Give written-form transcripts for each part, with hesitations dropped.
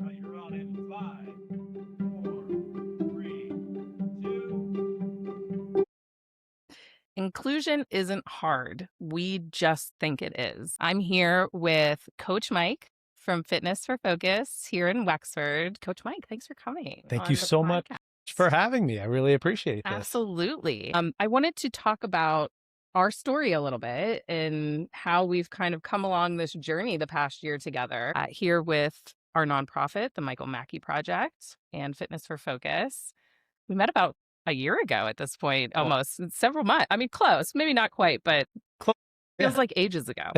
You're on in 5, 4, 3, 2. Inclusion isn't hard. We just think it is. I'm here with Coach Mike from Fitness for Focus here in Wexford. Coach Mike, thanks for coming Thank you on the so much for podcast. having me. I really appreciate this. Absolutely. I wanted to talk about our story a little bit and how we've kind of come along this journey the past year together here with our nonprofit, the Michael Mackie Project and Fitness for Focus. We met about a year ago at this point, Oh, almost several months. I mean, close, maybe not quite, but close. feels Yeah. like ages ago.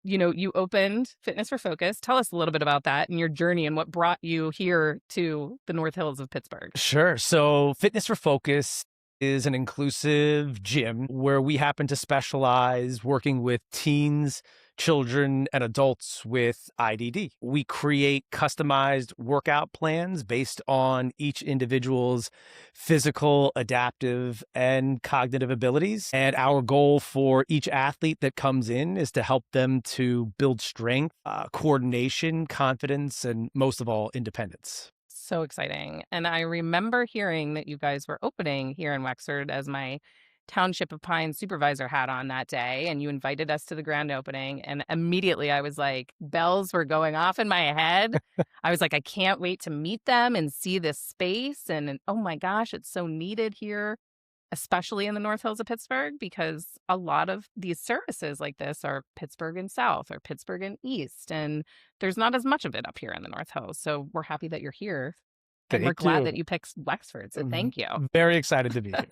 You opened Fitness for Focus. Tell us a little bit about that and your journey and what brought you here to the North Hills of Pittsburgh. Sure. So, Fitness for Focus is an inclusive gym where we happen to specialize working with teens, children, and adults with IDD. We create customized workout plans based on each individual's physical, adaptive, and cognitive abilities. And our goal for each athlete that comes in is to help them to build strength, coordination, confidence, and most of all, independence. So exciting. And I remember hearing that you guys were opening here in Wexford as my Township of Pines supervisor hat on that day. And you invited us to the grand opening. And immediately I was like, bells were going off in my head. I was like, I can't wait to meet them and see this space. And oh my gosh, it's so needed here, especially in the North Hills of Pittsburgh, because a lot of these services like this are Pittsburgh and South or Pittsburgh and East. And there's not as much of it up here in the North Hills. So we're happy that you're here and we're Thank glad you. that you picked Wexford. So thank you. Very excited to be here.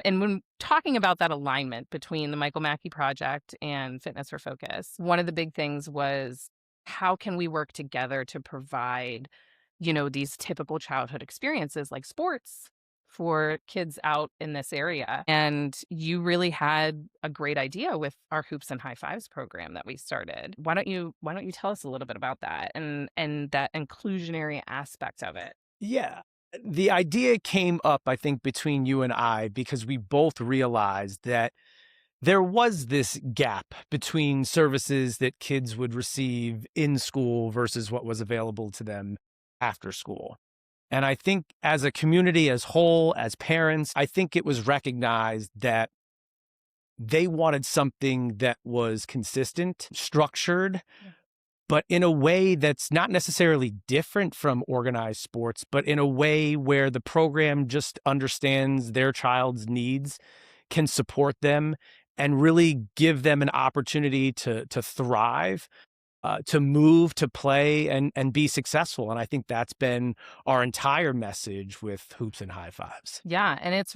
And when talking about that alignment between the Michael Mackie Project and Fitness for Focus, one of the big things was how can we work together to provide, these typical childhood experiences like sports for kids out in this area. And you really had a great idea with our Hoops and High Fives program that we started. Why don't you tell us a little bit about that and that inclusionary aspect of it? Yeah. The idea came up, I think, between you and I because we both realized that there was this gap between services that kids would receive in school versus what was available to them after school. And I think as a community as whole, as parents, I think it was recognized that they wanted something that was consistent, structured, but in a way that's not necessarily different from organized sports, but in a way where the program just understands their child's needs, can support them, and really give them an opportunity to thrive, to move, to play, and be successful. And I think that's been our entire message with Hoops and High Fives. Yeah, and it's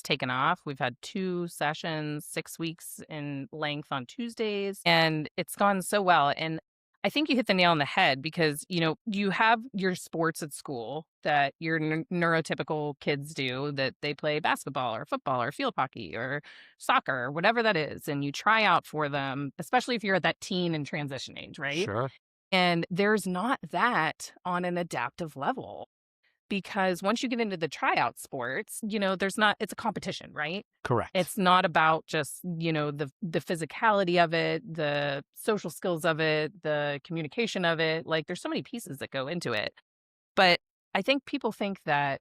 taken off. We've had 2 sessions, 6 weeks in length on Tuesdays, and it's gone so well, and I think you hit the nail on the head because, you have your sports at school that your neurotypical kids do, that they play basketball or football or field hockey or soccer or whatever that is, and you try out for them, especially if you're at that teen and transition age, right? Sure. And there's not that on an adaptive level. Because once you get into the tryout sports, there's not it's a competition, right? Correct. It's not about just, the physicality of it, the social skills of it, the communication of it. Like there's so many pieces that go into it. But I think people think that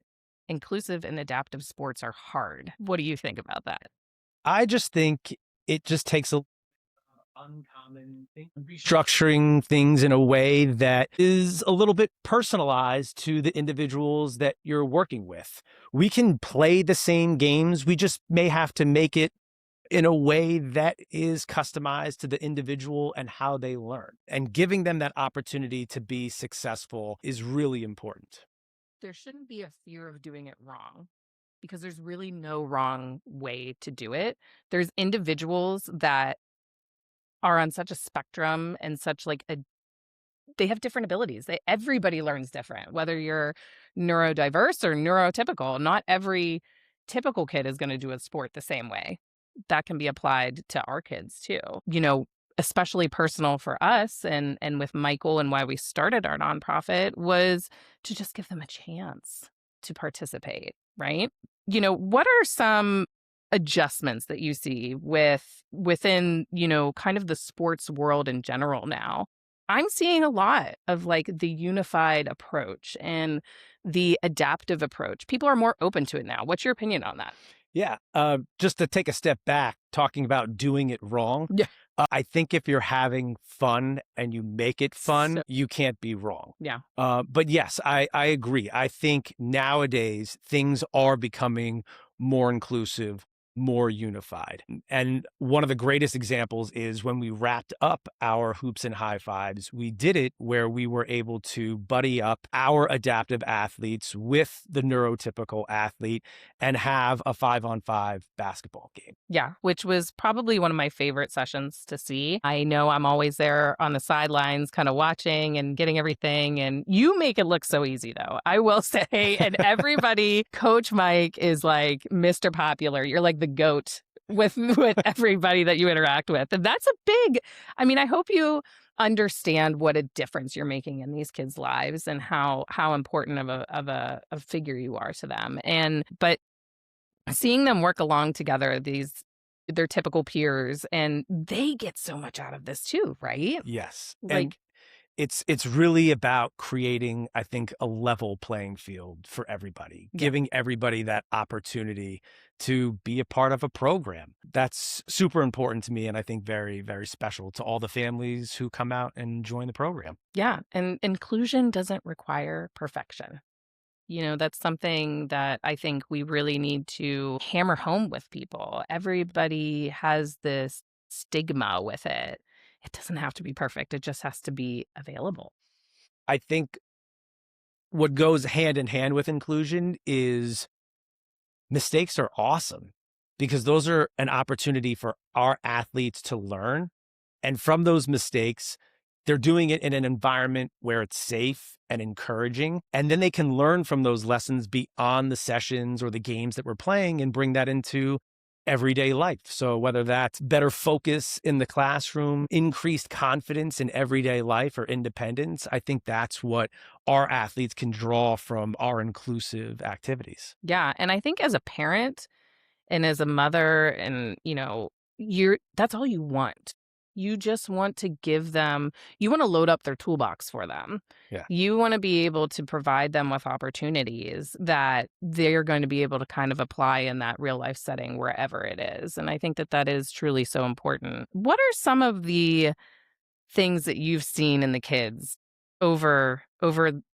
inclusive and adaptive sports are hard. What do you think about that? I just think it just takes a uncommon thing. Structuring things in a way that is a little bit personalized to the individuals that you're working with. We can play the same games, we just may have to make it in a way that is customized to the individual and how they learn. And giving them that opportunity to be successful is really important. There shouldn't be a fear of doing it wrong because there's really no wrong way to do it. There's individuals that are on such a spectrum and such like a they have different abilities. Everybody learns different, whether you're neurodiverse or neurotypical. Not every typical kid is going to do a sport the same way. That can be applied to our kids too. Especially personal for us and with Michael and why we started our nonprofit was to just give them a chance to participate, right? What are some adjustments that you see within, kind of the sports world in general now? I'm seeing a lot of like the unified approach and the adaptive approach. People are more open to it now. What's your opinion on that? Yeah. Just to take a step back, talking about doing it wrong, Yeah. I think if you're having fun and you make it So, fun, you can't be wrong. yeah. But yes, I agree. I think nowadays things are becoming more inclusive, more unified. And one of the greatest examples is when we wrapped up our hoops and high fives, we did it where we were able to buddy up our adaptive athletes with the neurotypical athlete and have a 5-on-5 basketball game. Yeah, which was probably one of my favorite sessions to see. I know I'm always there on the sidelines kind of watching and getting everything, and you make it look so easy, though, I will say, and everybody Coach Mike is like Mr. Popular. You're like the GOAT with everybody that you interact with, and that's a big I mean, I hope you understand what a difference you're making in these kids' lives and how important of a figure you are to them, and but seeing them work along together, these their typical peers, and they get so much out of this too, right? Yes. And Like, it's really about creating, I think, a level playing field for everybody, yeah, giving everybody that opportunity to be a part of a program. That's super important to me, and I think very, very special to all the families who come out and join the program. yeah, and inclusion doesn't require perfection. That's something that I think we really need to hammer home with people. Everybody has this stigma with it. It doesn't have to be perfect. It just has to be available. I think what goes hand in hand with inclusion is mistakes are awesome because those are an opportunity for our athletes to learn. And from those mistakes, they're doing it in an environment where it's safe and encouraging. And then they can learn from those lessons beyond the sessions or the games that we're playing and bring that into everyday life. So whether that's better focus in the classroom, increased confidence in everyday life, or independence, I think that's what our athletes can draw from our inclusive activities. Yeah. And I think as a parent, and as a mother and, you're that's all you want. You just want to give them you wanna load up their toolbox for them. Yeah. You wanna be able to provide them with opportunities that they're going to be able to kind of apply in that real life setting wherever it is, and I think that that is truly so important. What are some of the things that you've seen in the kids over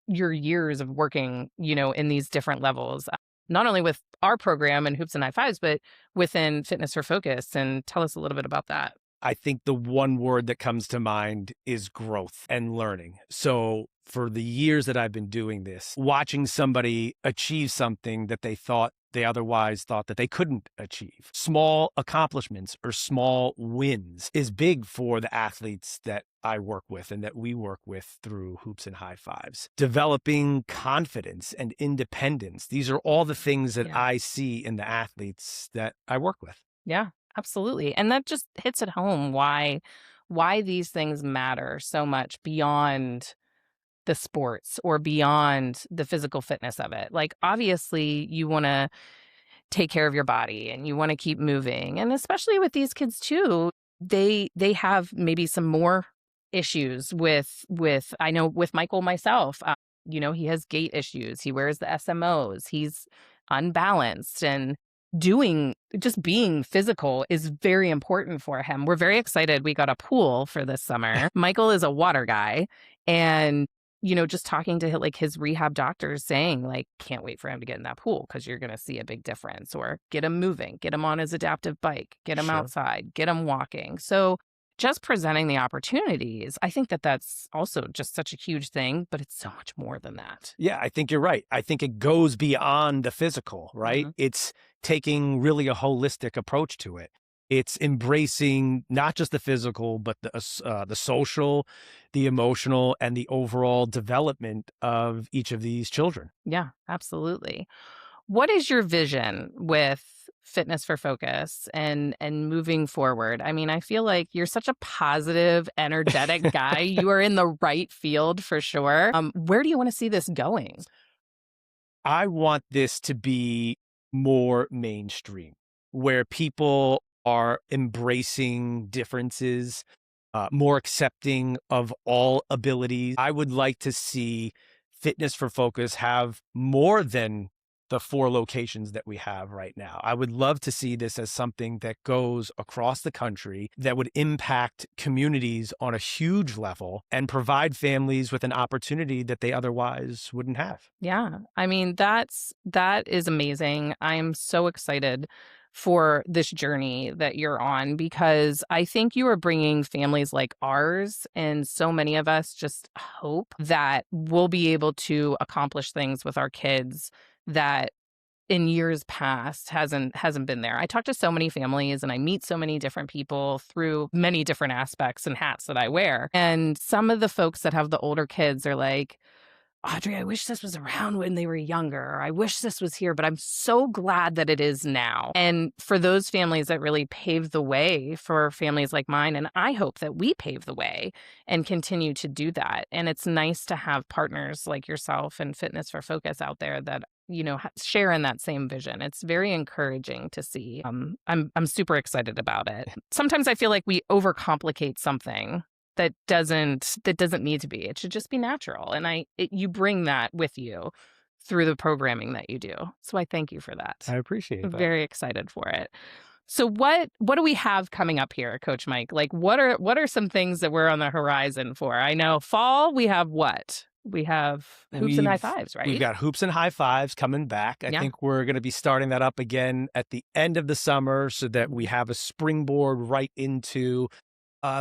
your years of working, in these different levels? Not only with our program and Hoops and High Fives, but within Fitness for Focus, and tell us a little bit about that. I think the one word that comes to mind is growth and learning. So, for the years that I've been doing this, watching somebody achieve something that they otherwise thought that they couldn't achieve, small accomplishments or small wins is big for the athletes that I work with and that we work with through Hoops and High Fives. Developing confidence and independence. These are all the things that Yeah. I see in the athletes that I work with. Yeah, absolutely. And that just hits at home why these things matter so much beyond the sports or beyond the physical fitness of it. Like obviously you want to take care of your body and you want to keep moving. And especially with these kids too, they have maybe some more issues with I know with Michael myself, he has gait issues. He wears the SMOs. He's unbalanced and doing just being physical is very important for him. We're very excited. We got a pool for this summer. Michael is a water guy and just talking to like his rehab doctors saying like, can't wait for him to get in that pool because you're going to see a big difference or get him moving, get him on his adaptive bike, get him Sure. outside, get him walking. So just presenting the opportunities, I think that that's also just such a huge thing, but it's so much more than that. Yeah, I think you're right. I think it goes beyond the physical, right? Hmm. It's taking really a holistic approach to it. It's embracing not just the physical, but the social, the emotional, and the overall development of each of these children. Yeah, absolutely. What is your vision with Fitness for Focus and moving forward? I mean, I feel like you're such a positive, energetic guy. You are in the right field for sure. Where do you want to see this going? I want this to be more mainstream, where people are embracing differences, more accepting of all abilities. I would like to see Fitness for Focus have more than the 4 locations that we have right now. I would love to see this as something that goes across the country that would impact communities on a huge level and provide families with an opportunity that they otherwise wouldn't have. Yeah. I mean, that is amazing. I'm so excited for this journey that you're on because I think you are bringing families like ours and so many of us just hope that we'll be able to accomplish things with our kids that in years past hasn't been there. I talk to so many families and I meet so many different people through many different aspects and hats that I wear. And some of the folks that have the older kids are like, Audrey, I wish this was around when they were younger. Or, I wish this was here, but I'm so glad that it is now. And for those families that really paved the way for families like mine, and I hope that we pave the way and continue to do that. And it's nice to have partners like yourself and Fitness for Focus out there that share in that same vision. It's very encouraging to see. I'm super excited about it. Sometimes I feel like we overcomplicate something that doesn't need to be. It should just be natural. And you bring that with you through the programming that you do. So I thank you for that. I appreciate I'm that. very excited for it. So what do we have coming up here, Coach Mike? Like what are some things that we're on the horizon for? I know fall we have what? We have hoops and high fives, right? We've got hoops and high fives coming back. I Yeah. think we're going to be starting that up again at the end of the summer so that we have a springboard right into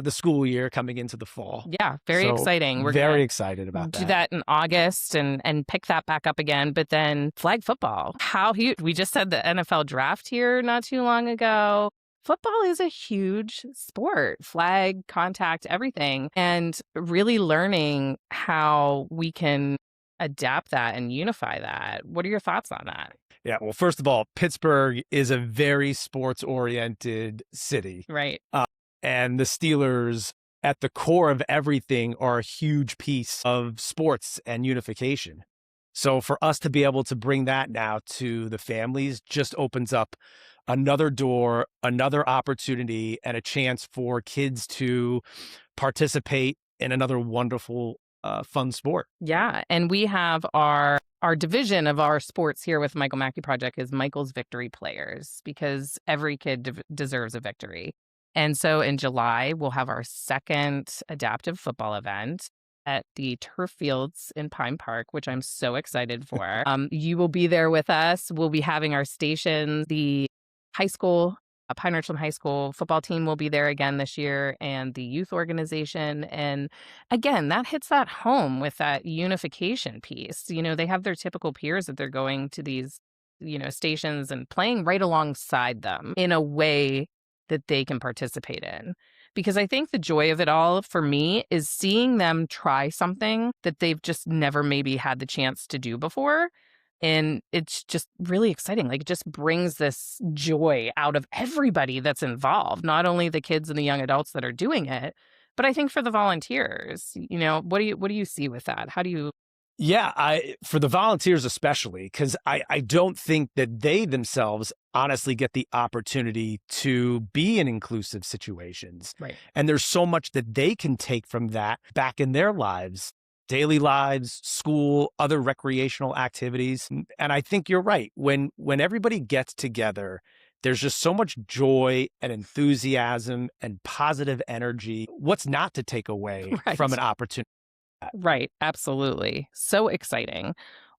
the school year coming into the fall. Yeah, very So, exciting. We're very gonna excited about do that. that in August and pick that back up again. But then flag football, how huge? We just had the NFL draft here not too long ago. Football is a huge sport, flag, contact, everything, and really learning how we can adapt that and unify that. What are your thoughts on that? Yeah, well, first of all, Pittsburgh is a very sports-oriented city. Right. And the Steelers, at the core of everything, are a huge piece of sports and unification. So for us to be able to bring that now to the families just opens up another door, another opportunity, and a chance for kids to participate in another wonderful, fun sport. Yeah, and we have our division of our sports here with Michael Mackie Project is Michael's Victory Players because every kid deserves a victory. And so in July, we'll have our second adaptive football event at the turf fields in Pine Park, which I'm so excited for. You will be there with us. We'll be having our stations. The high school, Pine Richland High School football team will be there again this year, and the youth organization. And again, that hits that home with that unification piece. They have their typical peers that they're going to these, stations and playing right alongside them in a way that they can participate in. Because I think the joy of it all for me is seeing them try something that they've just never maybe had the chance to do before. And it's just really exciting. Like it just brings this joy out of everybody that's involved, not only the kids and the young adults that are doing it, but I think for the volunteers. What do you see with that? How do you Yeah, for the volunteers especially, because I don't think that they themselves honestly get the opportunity to be in inclusive situations. Right. And there's so much that they can take from that back in their lives, daily lives, school, other recreational activities. And I think you're right. When everybody gets together, there's just so much joy and enthusiasm and positive energy. What's not to take away Right. from an opportunity? Right. Absolutely. So exciting.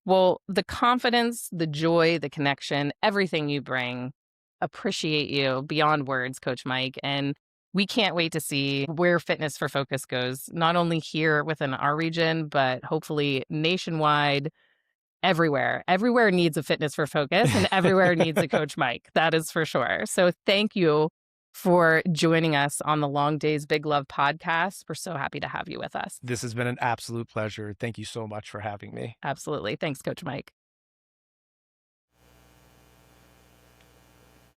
Well, the confidence, the joy, the connection, everything you bring, appreciate you beyond words, Coach Mike. And we can't wait to see where Fitness for Focus goes, not only here within our region, but hopefully nationwide, everywhere. Everywhere needs a Fitness for Focus and everywhere needs a Coach Mike. That is for sure. So thank you for joining us on the Long Days Big Love podcast. We're so happy to have you with us. This has been an absolute pleasure. Thank you so much for having me. Absolutely. Thanks, Coach Mike.